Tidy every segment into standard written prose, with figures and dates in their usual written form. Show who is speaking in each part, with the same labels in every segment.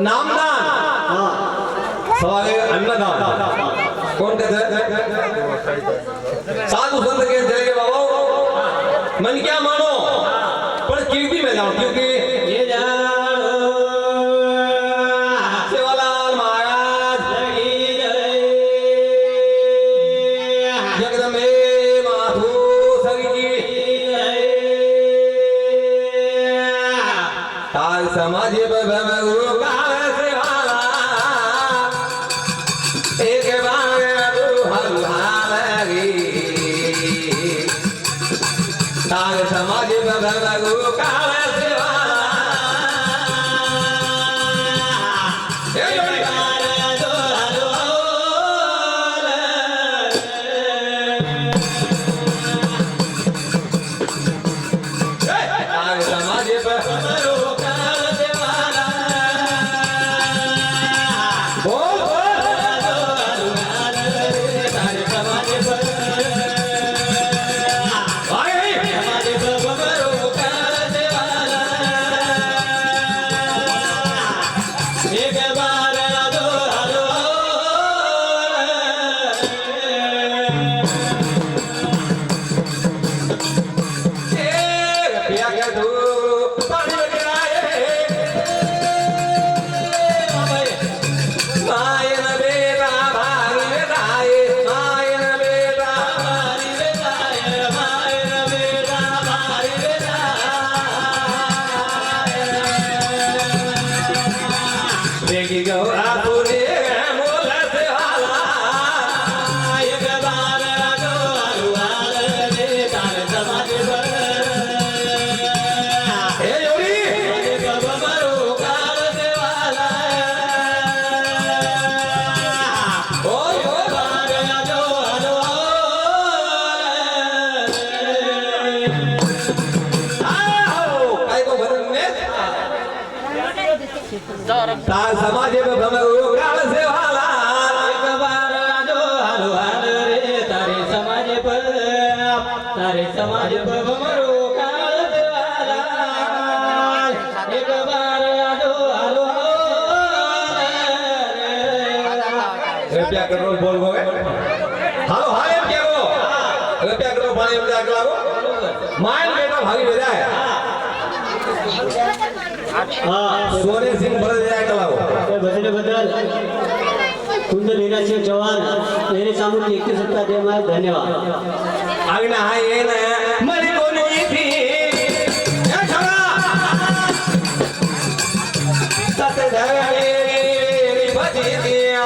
Speaker 1: नामदान सवाले अन्नदान कौन कहते साधु संत के चले बाबा मन क्या मानो पर कीर्ति में जाओ क्योंकि ये सेवालाल महाराज जगदम्बे माधु सगी ताल समाज गुरु काल सेवाला एक बार दो हल्लागी ताल समाज गुरु काल सेवाला ताल समाज काल सेवाला
Speaker 2: एक बार जो हलो हल रे तारे समाज पर भमरो काल सेवाला एक बार जो हलो
Speaker 1: रुपया करोड़ बोल गए हालो हाय क्या वो रुपया करोड़ पानी में जाके लागो माइल बेटा भागी ले जाए सोने सिंह भर जाए कलाओ
Speaker 2: भजन बदल कुंद लीलाचे जवान मेरे सामने 21 सप्ताह दे मैं धन्यवाद
Speaker 1: आगना हाय ये ना मरी कोनी थी ए खड़ा सते धरे बजी दिया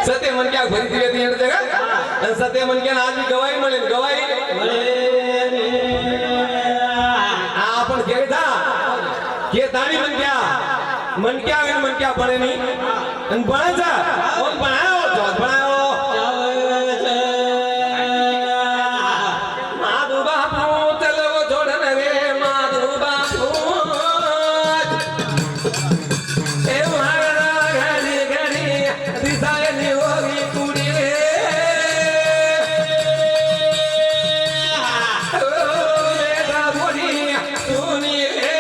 Speaker 1: सत्य मन क्या भरी थी वेती जगह सत्य मन क्या आज भी गवाही मिले गवाही आपण के था के दानी मन क्या बने नहीं अन बने जा और बनाओ तो बनाओ माधु बापू चलो छोड़न रे माधु बापू ए महारा घड़ी घड़ी दिशाए नहीं होगी कुड़ी रे ओ बेटा बोली सुनी रे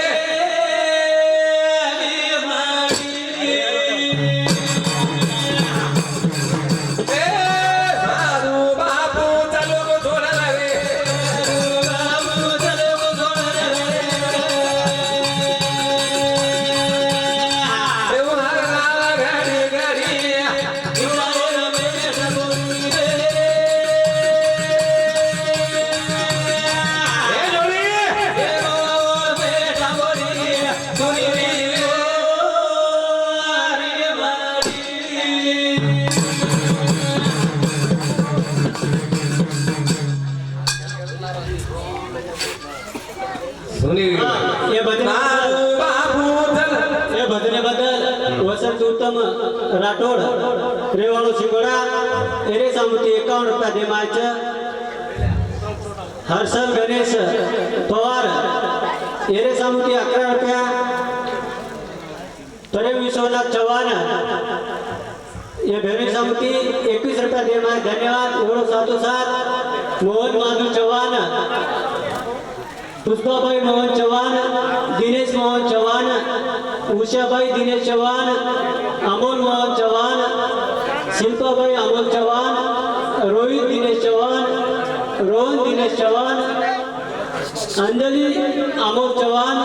Speaker 1: સુની
Speaker 2: એ ભજન
Speaker 1: મારું બાપુ ચલ
Speaker 2: એ ભજને બદલ વસંત ઉત્તમ રાઠોડ રેવાળો શિવડા એરે સામુતી 51 રૂપિયા દેમાય છે. હર્ષલ ગણેશ પવાર એરે સામુતી 11 રૂપિયા. તરે વિશ્વનાથ ચૌહાણ એ ભેરી સામુતી 21 રૂપિયા દેમાય. ધન્યવાદ. ઓળો સાતો સાત મોહન માધુ ચૌહાણ, પુષ્પાભાઈ મોહન ચૌહાણ, દિનેશ મોહન ચૌહાણ, ઉષાભાઈ દિનેશ ચૌહાણ, અમોલ મોહન ચૌહાણ, શિલ્પાભાઈ અમોલ ચૌહાણ, રોહિત દિનેશ ચૌહાણ, રોહન દિનેશ ચૌહાણ, અંજલિ અમોલ ચૌહાણ,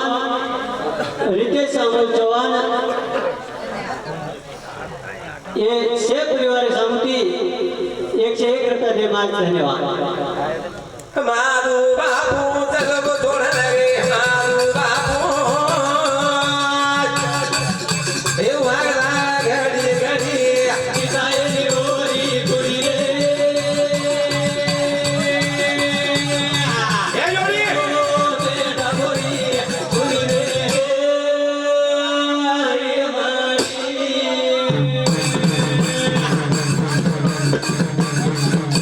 Speaker 2: रितेश अमोल चौहान ये से परिवार समिति 101 रुपया दे मार. धन्यवाद.
Speaker 1: મારું બાપુ ચલ છોડ લગે મારું બાપુ એ વાગલા ઘડી ઘડી
Speaker 2: કિસાયની ઓરી ગુડી રે
Speaker 1: એ જોડી
Speaker 2: તે ડાબોરી ગુડી રે હરી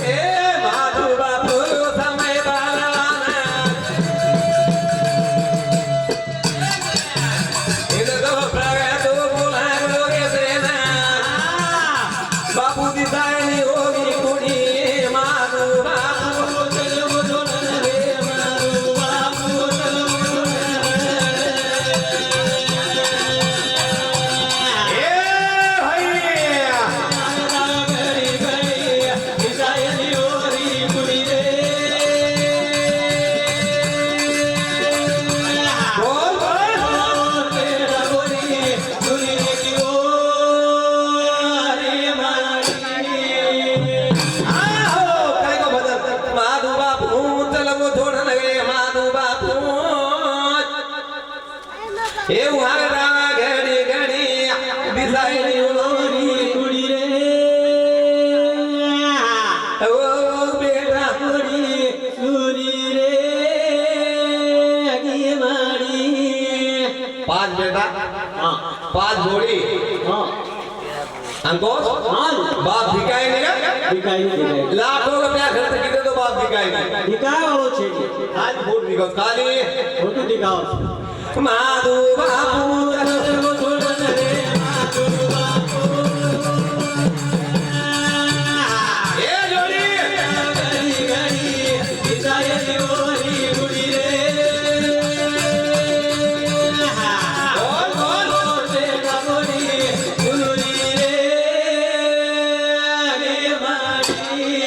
Speaker 1: એ મારું બાપુ સમય બાળવાના એને તો પ્રગટો બોલાવલો કે સેના બાપુ દિશાની હોગી કુડી મારું બાપુ
Speaker 2: ચલવો જોડન રે મારું બાપુ ચલવો
Speaker 1: એ હૈયા
Speaker 2: ઘડી ઘડી કિસાયની ઓરી ગુડી રે
Speaker 1: બોલ બોલ
Speaker 2: તેરા બોલી ગુડી રે કી ઓ હરી મારી
Speaker 1: આહો કઈ કો બદલ મારું બાપુ ચલવો છોડ લગે મારું બાપુ એવું આગળ ઘડી ઘડી દિશાની
Speaker 2: ઓરી ગુડી રે
Speaker 1: ઓ બેટા
Speaker 2: ગુડી ગુડી રે હરી મારી.
Speaker 1: પાંચ બેટા
Speaker 2: હા
Speaker 1: પાંચ ઘોડી
Speaker 2: હા
Speaker 1: अंकोस
Speaker 2: हां
Speaker 1: बाप दिखाई नहीं
Speaker 2: दिखाई दिखाई
Speaker 1: लाखों रुपया खर्च किए तो बाप दिखाई नहीं
Speaker 2: दिखाय वाળો છે
Speaker 1: आज फूट दिखो खाली
Speaker 2: ફોટો दिखाओ
Speaker 1: माधु बापू
Speaker 2: ચલવો જોડન રે મારું બાપુ
Speaker 1: ये जोड़ी
Speaker 2: ઘડી ઘડી કિસાયની ઓરી ગુડી રે
Speaker 1: बोल बोल
Speaker 2: તેરા બોલી ગુડી રે હરી મારી.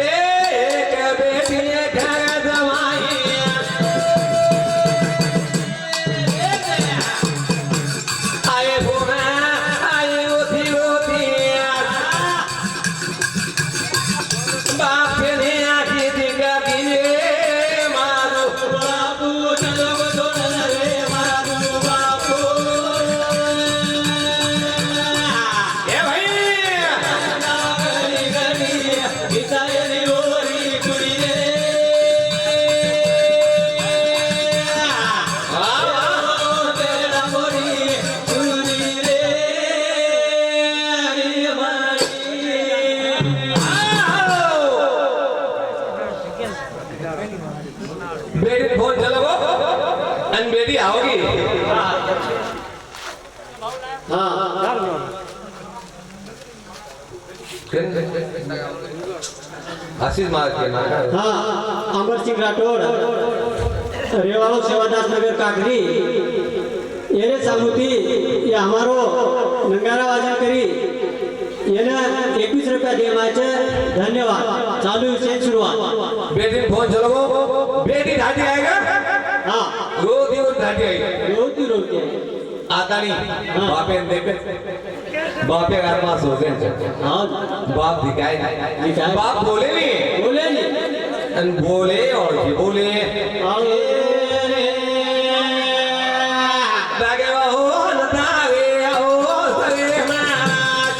Speaker 1: एक बेटी घर जमाई आए भोना आए ओथी ओथी बाप ने आखी दिखा दिए मारो
Speaker 2: બાપુ ચલવો જોડન રે મારું બાપુ
Speaker 1: ए भाई
Speaker 2: ઘડી ઘડી કિસાયની ઓરી ગુડી રે
Speaker 1: वाह
Speaker 2: તેરા બોલી ગુડી રે હરી મારી.
Speaker 1: बेटी फोन चलावो अन बेटी आओगी
Speaker 2: હા
Speaker 1: आशीष मार के ना
Speaker 2: હા અમરસિંહ રાઠોડ રેવાળો સેવાદાસ નગર કાકરી એને સામુતી એ અમારો નંગારા વાજન કરી એને 21 રૂપિયા દેવાય છે. ધન્યવાદ. ચાલુ છે શરૂઆત.
Speaker 1: बेटी फोन चलावो बेटी ढाटी आएगा
Speaker 2: હા
Speaker 1: दो दिवस ढाटी आएगा
Speaker 2: રોતી રોતી
Speaker 1: आता नहीं बापे ने देखे बापे घर पास हो गए
Speaker 2: હા
Speaker 1: बाप दिखाए नहीं
Speaker 2: दिखाए।
Speaker 1: बाप बोले नहीं
Speaker 2: બોલે ને
Speaker 1: अन बोले और की बोले
Speaker 2: આવે રે
Speaker 1: लागे हो नदावे हो सरे माच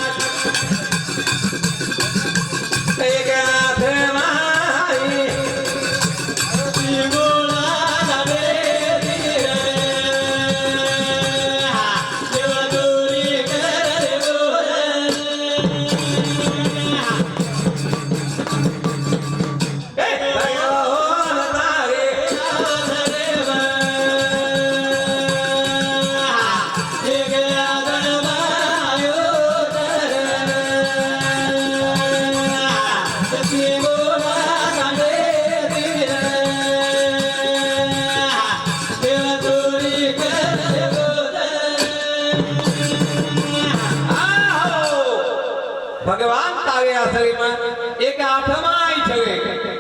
Speaker 1: શરીરમાં એક આઠમાં આવી છે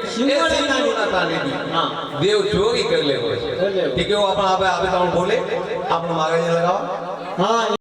Speaker 2: સિંહોના
Speaker 1: તાને દી
Speaker 2: હા
Speaker 1: દેવ જોગી કરી લેવો છે
Speaker 2: કરી લેવો.
Speaker 1: ઠીક है वो अपन आप तो बोले आप मारे लगा
Speaker 2: હા